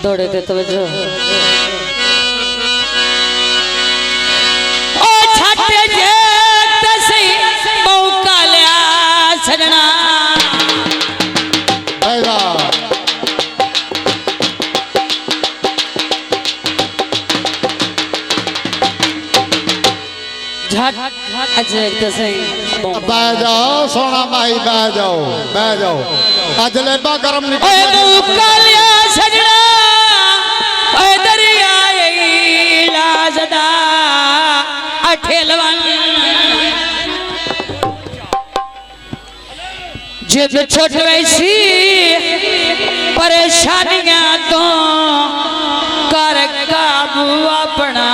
दौड़े थे तो जो ओ छाटे जे तसी मौका लिया सजना आएगा झट अजय तसी बैठ जाओ सोना माई बैठ जाओ आज लेबा गरम ओए मौका लिया सजना ओए दरिया लाजदा अठेलवन जिद छोट वैसी परेशानियां तो कर काबू अपना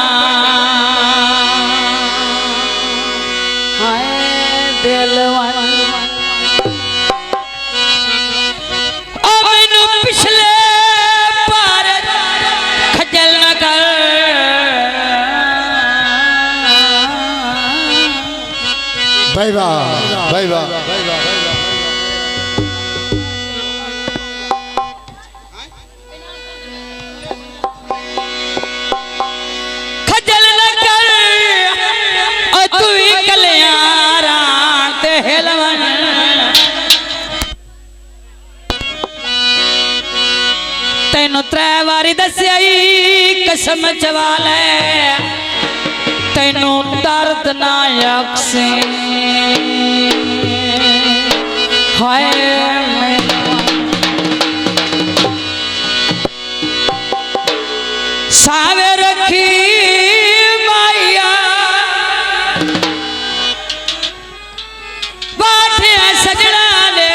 हाय दिलवन ओ मैनू पिछले पार खजल न कर भाई वाह खजल न कर ओ तू ही कल्यारा ते हेलवन तैनू त्रै वारी दस्या कसम चवाले तैनू दर्द नायक से हाय सावे रखी माया बाठे सजना ने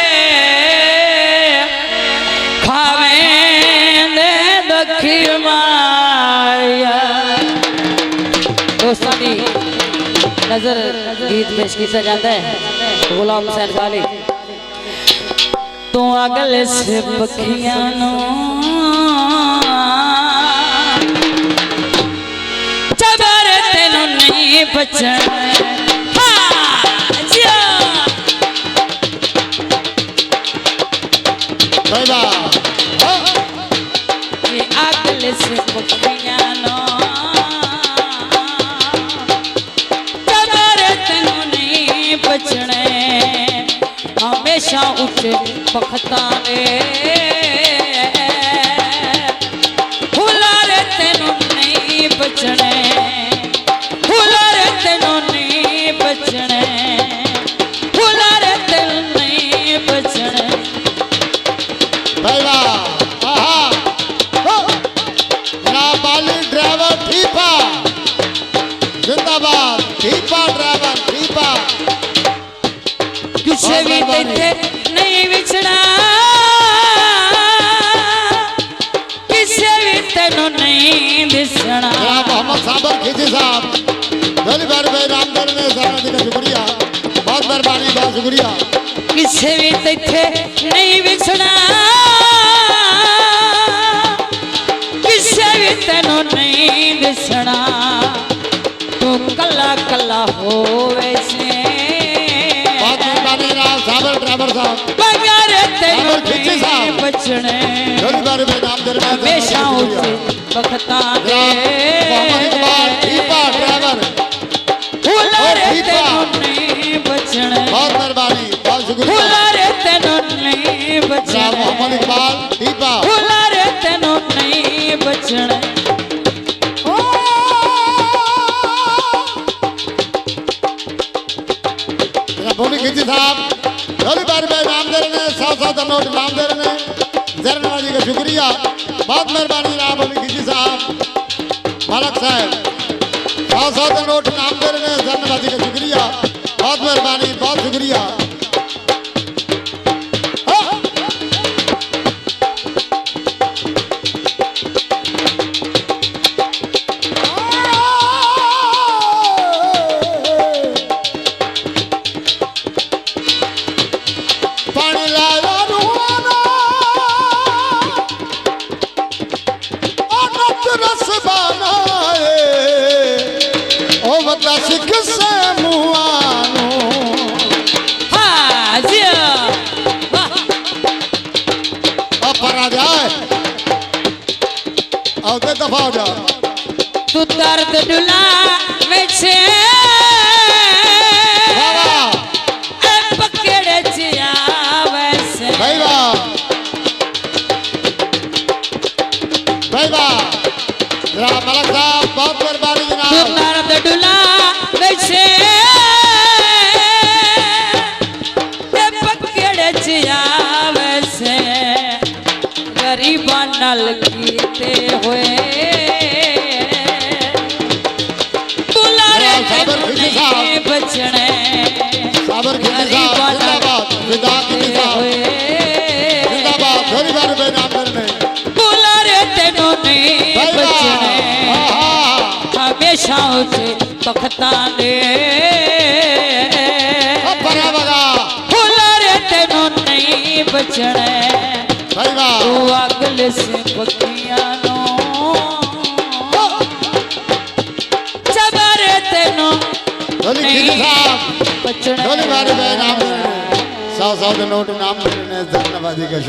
खावे ने दखी माया दोस्तों की नजर गीत पेश किया जाता है गुलाम हुसैन खाली तू अगले से पखियां चबर तेनू नहीं बचना भाई वाह ये अगले से पखियां बचने हमेशा उच्चे पखताने हुलारे तेनू नहीं बचने हुलारे तेनू नहीं बचने हुलारे तेनू नहीं बचने भाई वाह बाली ड्राइवर ठीपा जिंदाबाद ठीपा ड्राइवर ठीपा किसे भी तेरे नहीं बिछड़ा किसे भी तेनू नहीं बिछड़ा मोहम्मद साबर खिजी साहब पहली बार भाई रामगढ़ में सारा जी का शुक्रिया बहुत मेहरबानी बहुत शुक्रिया किसे भी तेरे नहीं बिछड़ा किसे भी तेनू नहीं बिछड़ा तू कला कला हो वैसे साबर ड्राइवर साहब बगैर तेनू खिजी नहीं साहब बचने पहली बार भाई रामगढ़ में हमेशा उसे बखता दे मोहम्मद इकबाल ठीपा ड्राइवर हुलारे तेनू नहीं बचने बहुत मेहरबानी बहुत शुक्रिया हुलारे तेनू नहीं बचने मोहम्मद इकबाल ठीपा हुलारे तेनू नहीं बचने बोली खिची साहब पहली बार में नाम दे रहे हैं 100 नोट नाम दे रहे हैं जरनवाजी का शुक्रिया बहुत मेहरबानी रहा बोली खिची साहब मालक साहब 100 नोट नाम दे रहे हैं जरनवाजी का शुक्रिया बहुत मेहरबानी बहुत शुक्रिया बहुते दफा हो जा तू दर्द डुला में से पकड़े जिया वैसे भाई वाह जरा मलक साहब बहुत मेहरबानी तू जनाब दर्द डुला में से पकड़े जिया वैसे गरीबा नल कीते हुए बुलारे नहीं बचने साबर खिजी साहब जिंदाबाद विदा खिजी साहब जिंदाबाद थोड़ी बार नाम करने बुलारे तेनों नहीं बचने हमेशा उसे तख्ताने बुलारे तेनों नहीं बचने भाई वाह तू अगले से पकिया नो चबारे तेनों थोड़ी खिजी साहब बचने थोड़ी बार नाम करने 100 नोट नाम करने धन्यवाद का